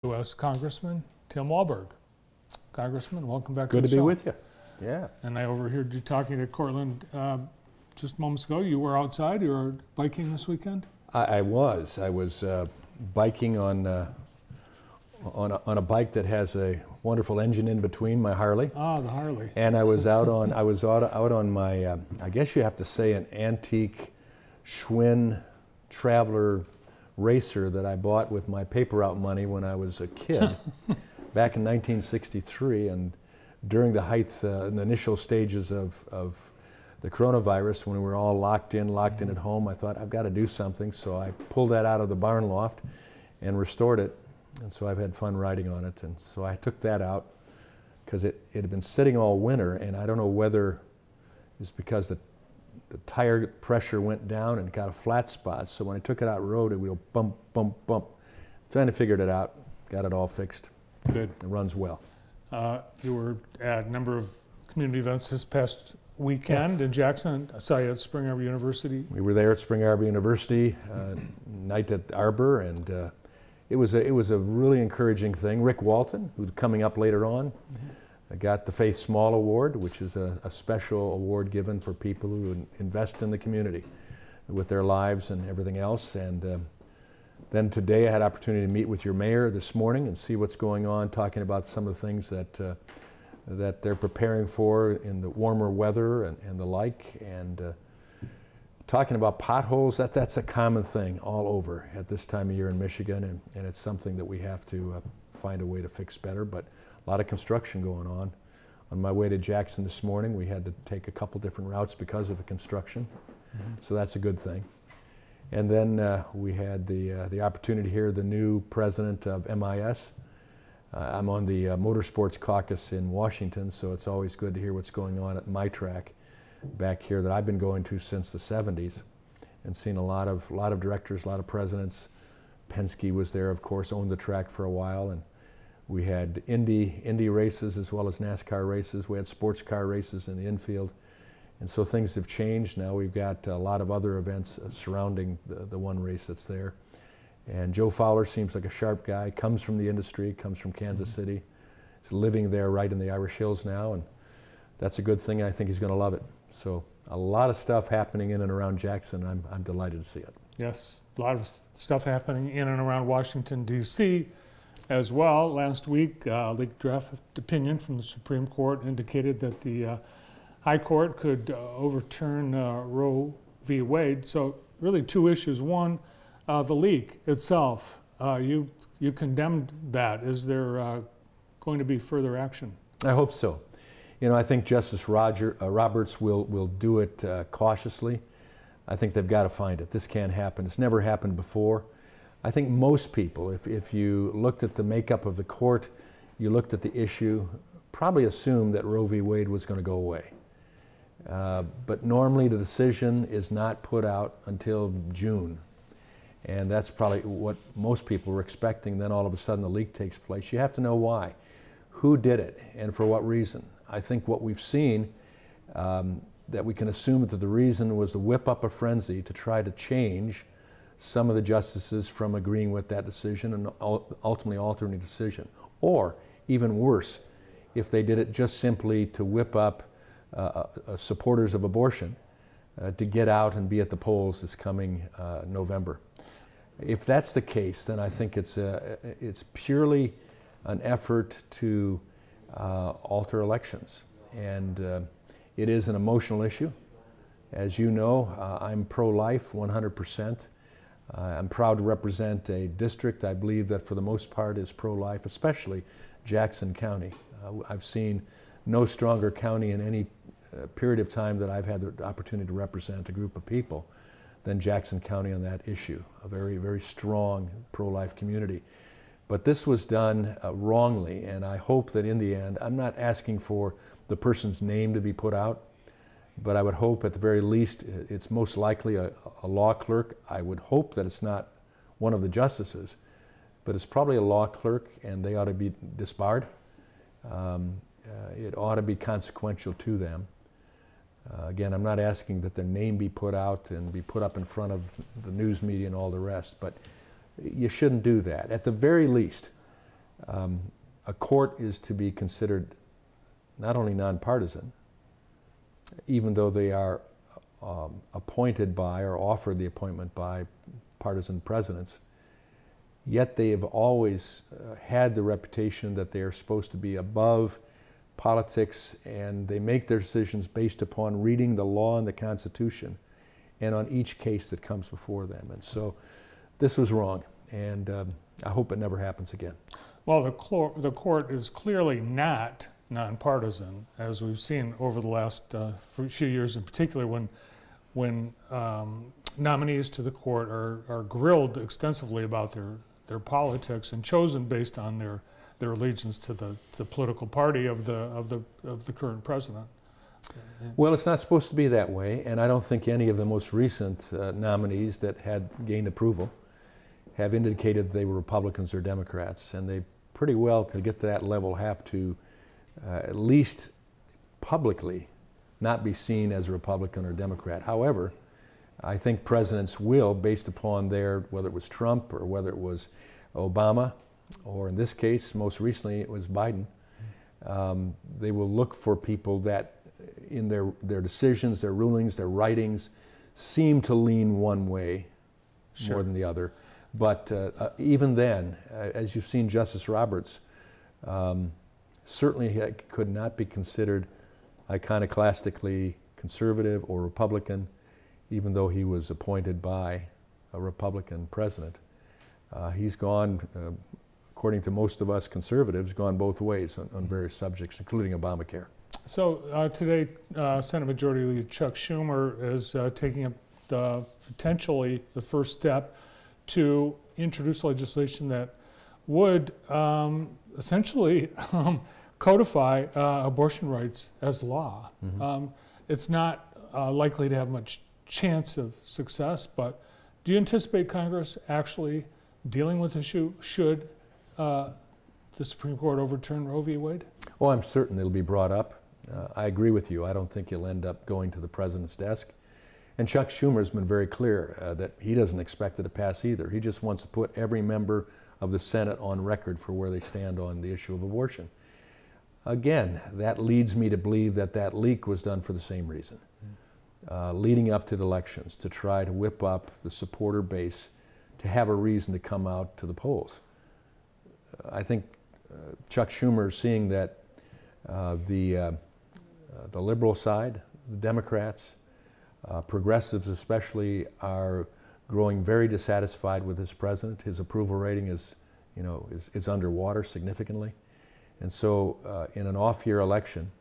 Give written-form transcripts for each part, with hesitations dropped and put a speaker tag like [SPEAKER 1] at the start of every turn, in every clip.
[SPEAKER 1] U.S. Congressman Tim Walberg. Congressman, welcome back to the show.
[SPEAKER 2] Good to be with you. Yeah.
[SPEAKER 1] And I overheard you talking to Cortland just moments ago. You were outside. You were biking this weekend?
[SPEAKER 2] I was biking on a bike that has a wonderful engine in between, my Harley.
[SPEAKER 1] Ah, the Harley.
[SPEAKER 2] And I was out on my I guess you have to say an antique Schwinn Traveler racer that I bought with my paper route money when I was a kid back in 1963, and during the height in the initial stages of the coronavirus, when we were all locked in at home, I thought I've got to do something, so I pulled that out of the barn loft and restored it, and so I've had fun riding on it. And so I took that out because it had been sitting all winter, and I don't know whether it's because the tire pressure went down and got a flat spot, so when I took it out road, it would go bump, bump, bump. Finally figured it out, got it all fixed.
[SPEAKER 1] Good.
[SPEAKER 2] It runs well.
[SPEAKER 1] You were at a number of community events this past weekend in Jackson. I saw you at Spring Arbor University.
[SPEAKER 2] We were there at Spring Arbor University, night at Arbor, and it was a really encouraging thing. Rick Walton, who's coming up later on, got the Faith Small Award, which is a special award given for people who invest in the community with their lives and everything else. And then today I had opportunity to meet with your mayor this morning and see what's going on, talking about some of the things that they're preparing for in the warmer weather and the like, and talking about potholes. That's a common thing all over at this time of year in Michigan, and it's something that we have to find a way to fix better. But a lot of construction going on. On my way to Jackson this morning, we had to take a couple different routes because of the construction, so that's a good thing. And then we had the opportunity to hear the new president of MIS. I'm on the Motorsports Caucus in Washington, so it's always good to hear what's going on at my track back here that I've been going to since the 70s, and seen a lot of directors, a lot of presidents. Penske was there, of course, owned the track for a while, and we had Indy races as well as NASCAR races. We had sports car races in the infield. And so things have changed. Now we've got a lot of other events surrounding the one race that's there. And Joe Fowler seems like a sharp guy, comes from the industry, comes from Kansas City. He's living there right in the Irish Hills now, and that's a good thing. I think he's going to love it. So a lot of stuff happening in and around Jackson. I'm delighted to see it.
[SPEAKER 1] Yes, a lot of stuff happening in and around Washington, D.C. as well. Last week, leaked draft opinion from the Supreme Court indicated that the High Court could overturn Roe v. Wade. So really two issues. One, the leak itself. You condemned that. Is there going to be further action?
[SPEAKER 2] I hope so. You know, I think Justice Roberts will do it cautiously. I think they've got to find it. This can't happen. It's never happened before. I think most people, if you looked at the makeup of the court, you looked at the issue, probably assumed that Roe v. Wade was going to go away. But normally the decision is not put out until June. And that's probably what most people were expecting. Then all of a sudden the leak takes place. You have to know why. Who did it and for what reason? I think what we've seen, that we can assume that the reason was to whip up a frenzy to try to change some of the justices from agreeing with that decision and ultimately altering the decision. Or even worse, if they did it just simply to whip up supporters of abortion to get out and be at the polls this coming November. If that's the case, then I think it's purely an effort to alter elections. And it is an emotional issue. As you know, I'm pro-life 100%. I'm proud to represent a district I believe that for the most part is pro-life, especially Jackson County. I've seen no stronger county in any period of time that I've had the opportunity to represent a group of people than Jackson County on that issue, a very, very strong pro-life community. But this was done wrongly, and I hope that in the end, I'm not asking for the person's name to be put out, but I would hope at the very least it's most likely a law clerk. I would hope that it's not one of the justices, but it's probably a law clerk, and they ought to be disbarred. It ought to be consequential to them. Again, I'm not asking that their name be put out and be put up in front of the news media and all the rest, but you shouldn't do that. At the very least, A court is to be considered not only nonpartisan, even though they are appointed by or offered the appointment by partisan presidents, yet they have always had the reputation that they are supposed to be above politics, and they make their decisions based upon reading the law and the Constitution and on each case that comes before them. And so this was wrong, and I hope it never happens again. Well,
[SPEAKER 1] the court is clearly not nonpartisan, as we've seen over the last few years, in particular when nominees to the court are grilled extensively about their politics and chosen based on their allegiance to the political party of the current president.
[SPEAKER 2] Well, it's not supposed to be that way, and I don't think any of the most recent nominees that had gained approval have indicated they were Republicans or Democrats, and they pretty well, to get to that level, have to at least publicly not be seen as a Republican or Democrat. However, I think presidents will, based upon whether it was Trump or whether it was Obama, or in this case, most recently it was Biden, they will look for people that in their decisions, their rulings, their writings seem to lean one way more than the other. But even then, as you've seen, Justice Roberts certainly could not be considered iconoclastically conservative or Republican, even though he was appointed by a Republican president. He's gone, according to most of us conservatives, gone both ways on various subjects, including Obamacare.
[SPEAKER 1] So today, Senate Majority Leader Chuck Schumer is taking up potentially the first step to introduce legislation that would essentially codify abortion rights as law. Mm-hmm. It's not likely to have much chance of success, but do you anticipate Congress actually dealing with the issue should the Supreme Court overturn Roe v. Wade?
[SPEAKER 2] Oh, I'm certain it'll be brought up. I agree with you. I don't think it'll end up going to the president's desk. And Chuck Schumer's been very clear that he doesn't expect it to pass either. He just wants to put every member of the Senate on record for where they stand on the issue of abortion. Again, that leads me to believe that leak was done for the same reason. Leading up to the elections, to try to whip up the supporter base, to have a reason to come out to the polls. I think Chuck Schumer is seeing that the liberal side, the Democrats, progressives especially, are growing very dissatisfied with this president. His approval rating is underwater significantly. And so in an off-year election,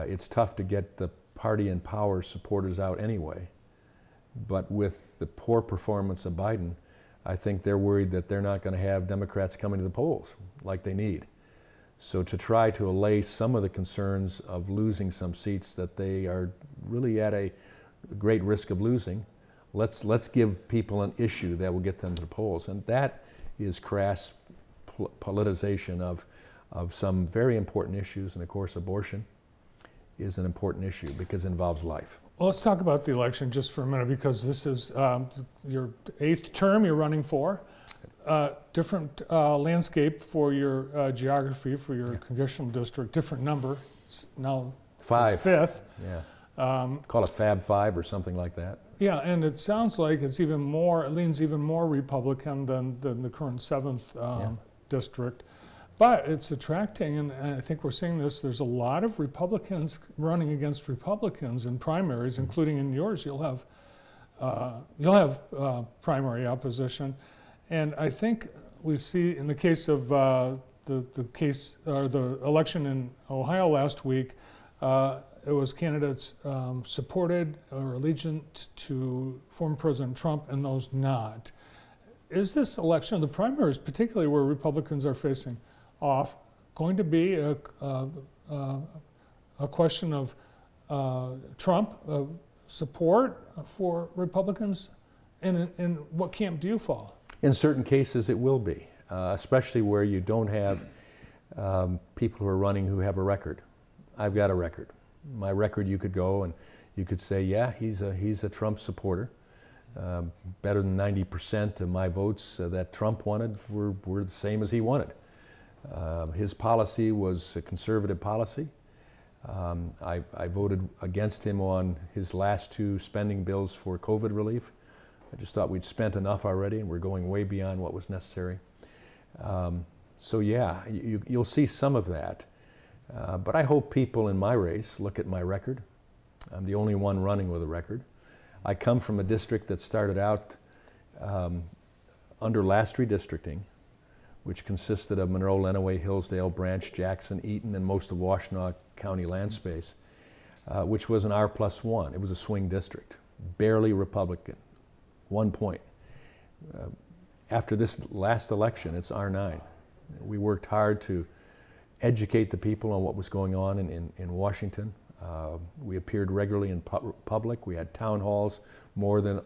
[SPEAKER 2] it's tough to get the party in power supporters out anyway. But with the poor performance of Biden, I think they're worried that they're not going to have Democrats coming to the polls like they need. So to try to allay some of the concerns of losing some seats that they are really at a great risk of losing, let's give people an issue that will get them to the polls. And that is crass politicization of some very important issues. And of course, abortion is an important issue because it involves life.
[SPEAKER 1] Well, let's talk about the election just for a minute, because this is your 8th term you're running for. Different landscape for your geography, for your congressional district, different number. It's now
[SPEAKER 2] 5.
[SPEAKER 1] 5th.
[SPEAKER 2] Yeah. Call it Fab 5 or something like that.
[SPEAKER 1] Yeah, and it sounds like it leans even more Republican than the current 7th district. But it's attracting, and I think we're seeing this, there's a lot of Republicans running against Republicans in primaries, including in yours. You'll have primary opposition. And I think we see in the case of the election in Ohio last week, it was candidates supported or allegiant to former President Trump and those not. Is this election, the primaries particularly where Republicans are facing off, going to be a question of Trump support for Republicans? And in what camp do you fall?
[SPEAKER 2] In certain cases it will be, especially where you don't have people who are running who have a record. I've got a record. My record, you could go and you could say, yeah, he's a Trump supporter. Better than 90% of my votes that Trump wanted were the same as he wanted. His policy was a conservative policy. I voted against him on his last two spending bills for COVID relief. I just thought we'd spent enough already and we're going way beyond what was necessary. So yeah, you'll see some of that. But I hope people in my race look at my record. I'm the only one running with a record. I come from a district that started out under last redistricting, which consisted of Monroe, Lenawee, Hillsdale, Branch, Jackson, Eaton, and most of Washtenaw County land space, which was an R+1. It was a swing district, barely Republican, 1 point. After this last election, it's R9. We worked hard to educate the people on what was going on in Washington. We appeared regularly in public. We had town halls, more than,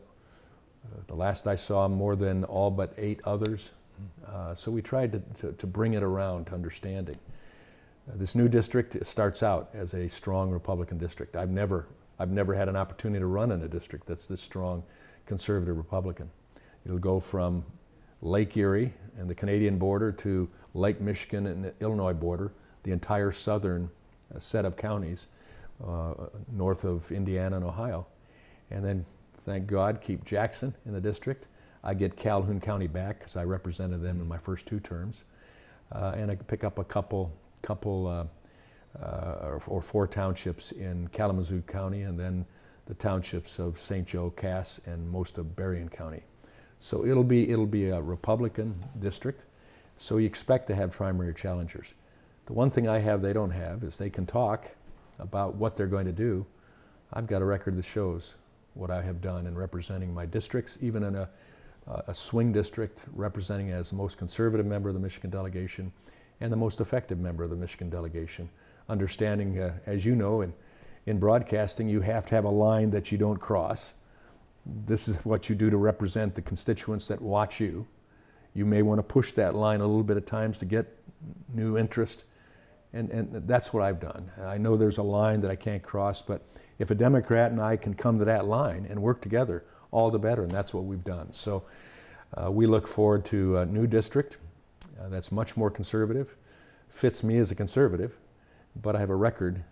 [SPEAKER 2] the last I saw, more than all but 8 others. So we tried to bring it around to understanding. This new district starts out as a strong Republican district. I've never had an opportunity to run in a district that's this strong conservative Republican. It'll go from Lake Erie and the Canadian border to Lake Michigan and the Illinois border, the entire southern set of counties north of Indiana and Ohio. And then, thank God, keep Jackson in the district. I get Calhoun County back because I represented them in my first 2 terms. And I pick up a couple or 4 townships in Kalamazoo County, and then the townships of St. Joe, Cass, and most of Berrien County. So it'll be a Republican district. So you expect to have primary challengers. The one thing I have they don't have is they can talk about what they're going to do. I've got a record that shows what I have done in representing my districts, even in a swing district, representing as the most conservative member of the Michigan delegation and the most effective member of the Michigan delegation. Understanding, as you know, in broadcasting, you have to have a line that you don't cross. This is what you do to represent the constituents that watch you. You may want to push that line a little bit at times to get new interest, and that's what I've done. I know there's a line that I can't cross, but if a Democrat and I can come to that line and work together, all the better, and that's what we've done. So we look forward to a new district that's much more conservative, fits me as a conservative, but I have a record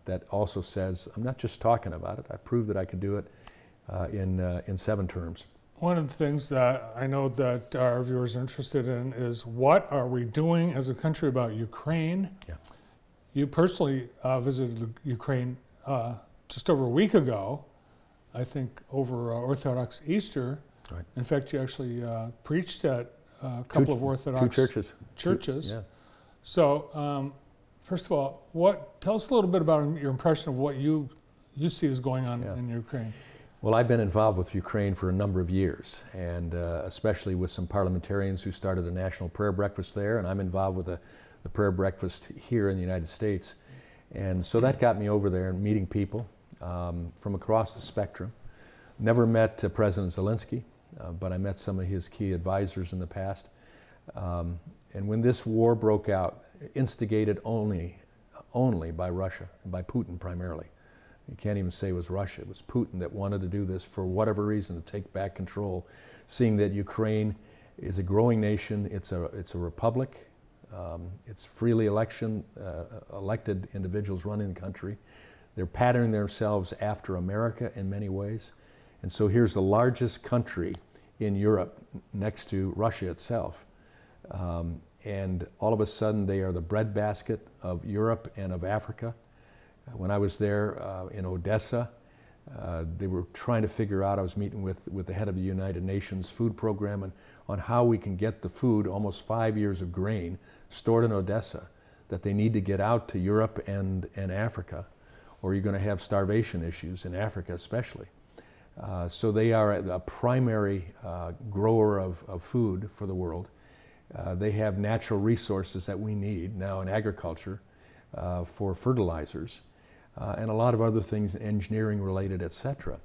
[SPEAKER 2] that also says I'm not just talking about it. I proved that I could do it in 7 terms.
[SPEAKER 1] One of the things that I know that our viewers are interested in is what are we doing as a country about Ukraine?
[SPEAKER 2] Yeah.
[SPEAKER 1] You personally visited Ukraine just over a week ago, I think over Orthodox Easter. Right. In fact, you actually preached at a couple of Orthodox
[SPEAKER 2] 2
[SPEAKER 1] churches.
[SPEAKER 2] Yeah.
[SPEAKER 1] So, first of all, tell us a little bit about your impression of what you see is going on in Ukraine.
[SPEAKER 2] Well, I've been involved with Ukraine for a number of years, and especially with some parliamentarians who started a national prayer breakfast there, and I'm involved with the prayer breakfast here in the United States. And so that got me over there and meeting people from across the spectrum. Never met President Zelensky, but I met some of his key advisors in the past. And when this war broke out, instigated only by Russia, and by Putin primarily. You can't even say it was Russia. It was Putin that wanted to do this for whatever reason, to take back control, seeing that Ukraine is a growing nation. It's a republic. It's freely elected individuals running the country. They're patterning themselves after America in many ways. And so here's the largest country in Europe next to Russia itself. And all of a sudden they are the breadbasket of Europe and of Africa. When I was there in Odessa, they were trying to figure out, I was meeting with the head of the United Nations food program, and on how we can get the food, almost 5 years of grain, stored in Odessa, that they need to get out to Europe and Africa, or you're going to have starvation issues in Africa especially. So they are a primary grower of food for the world. They have natural resources that we need now in agriculture for fertilizers. And a lot of other things, engineering related, etc.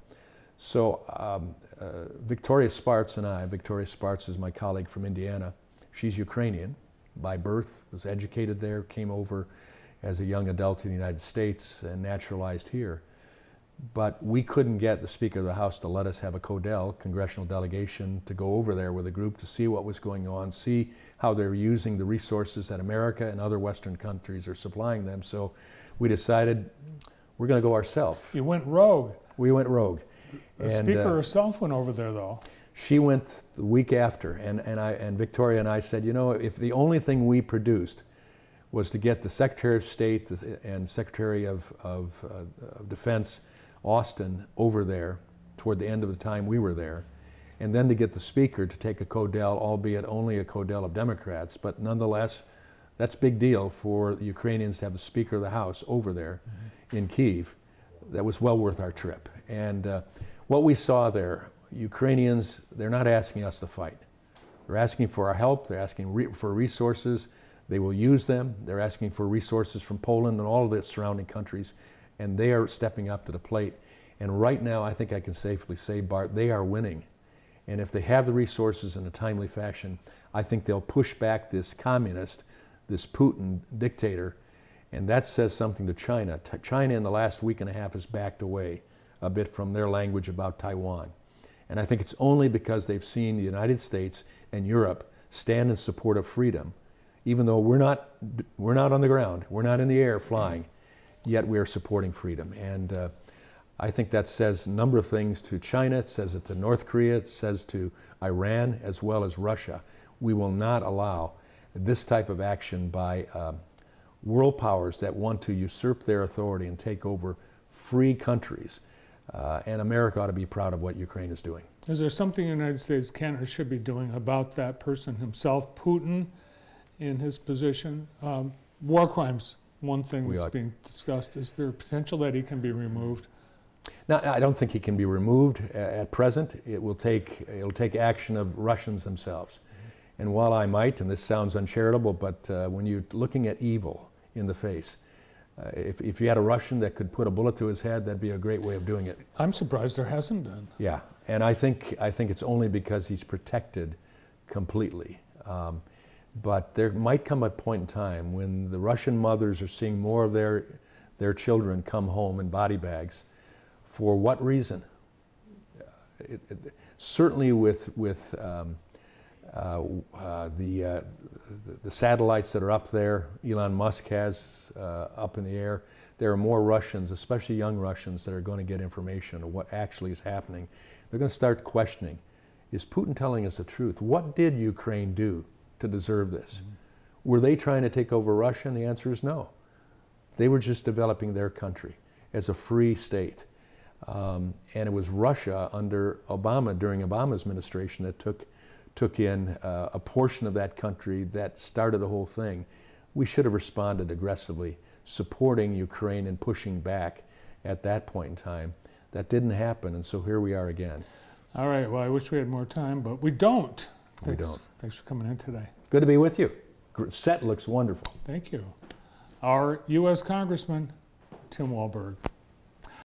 [SPEAKER 2] So Victoria Spartz and I, Victoria Spartz is my colleague from Indiana. She's Ukrainian by birth, was educated there, came over as a young adult in the United States and naturalized here. But we couldn't get the Speaker of the House to let us have a CODEL, congressional delegation, to go over there with a group to see what was going on, see how they're using the resources that America and other Western countries are supplying them. So we decided we're going to go ourselves.
[SPEAKER 1] You went rogue.
[SPEAKER 2] We went rogue.
[SPEAKER 1] The Speaker herself went over there, though.
[SPEAKER 2] She went the week after, and Victoria and I said, you know, if the only thing we produced was to get the Secretary of State and Secretary of Defense, Austin, over there toward the end of the time we were there, and then to get the Speaker to take a CODEL, albeit only a CODEL of Democrats, but nonetheless, that's a big deal for the Ukrainians to have the Speaker of the House over there in Kyiv. That was well worth our trip. And what we saw there, Ukrainians, they're not asking us to fight. They're asking for our help. They're asking for resources. They will use them. They're asking for resources from Poland and all of the surrounding countries, and they are stepping up to the plate. And right now, I think I can safely say, Bart, they are winning. And if they have the resources in a timely fashion, I think they'll push back this communist, this Putin dictator, and that says something to China. China in the last week and a half has backed away a bit from their language about Taiwan. And I think it's only because they've seen the United States and Europe stand in support of freedom, even though we're not on the ground, we're not in the air flying, yet we're supporting freedom. And I think that says a number of things to China. It says it to North Korea. It says to Iran as well as Russia. We will not allow this type of action by world powers that want to usurp their authority and take over free countries. And America ought to be proud of what Ukraine is doing.
[SPEAKER 1] Is there something the United States can or should be doing about that person himself, Putin, in his position? War crimes, one thing that's being discussed. Is there potential that he can be removed?
[SPEAKER 2] No, I don't think he can be removed at present. It'll take action of Russians themselves. And while I might, and this sounds uncharitable, but when you're looking at evil in the face, if you had a Russian that could put a bullet to his head, that'd be a great way of doing it.
[SPEAKER 1] I'm surprised there hasn't been.
[SPEAKER 2] Yeah, and I think it's only because he's protected completely. But there might come a point in time when the Russian mothers are seeing more of their children come home in body bags. For what reason? Certainly with the satellites that are up there, Elon Musk has up in the air, there are more Russians, especially young Russians, that are going to get information of what actually is happening. They're going to start questioning, is Putin telling us the truth? What did Ukraine do to deserve this? Were they trying to take over Russia? And the answer is no. They were just developing their country as a free state. And it was Russia under Obama, during Obama's administration, that took in a portion of that country that started the whole thing. We should have responded aggressively, supporting Ukraine and pushing back at that point in time. That didn't happen, and so here we are again.
[SPEAKER 1] All right, well, I wish we had more time, but we don't.
[SPEAKER 2] We don't.
[SPEAKER 1] Thanks for coming in today.
[SPEAKER 2] Good to be with you. Set looks wonderful.
[SPEAKER 1] Thank you. Our U.S. Congressman, Tim Walberg.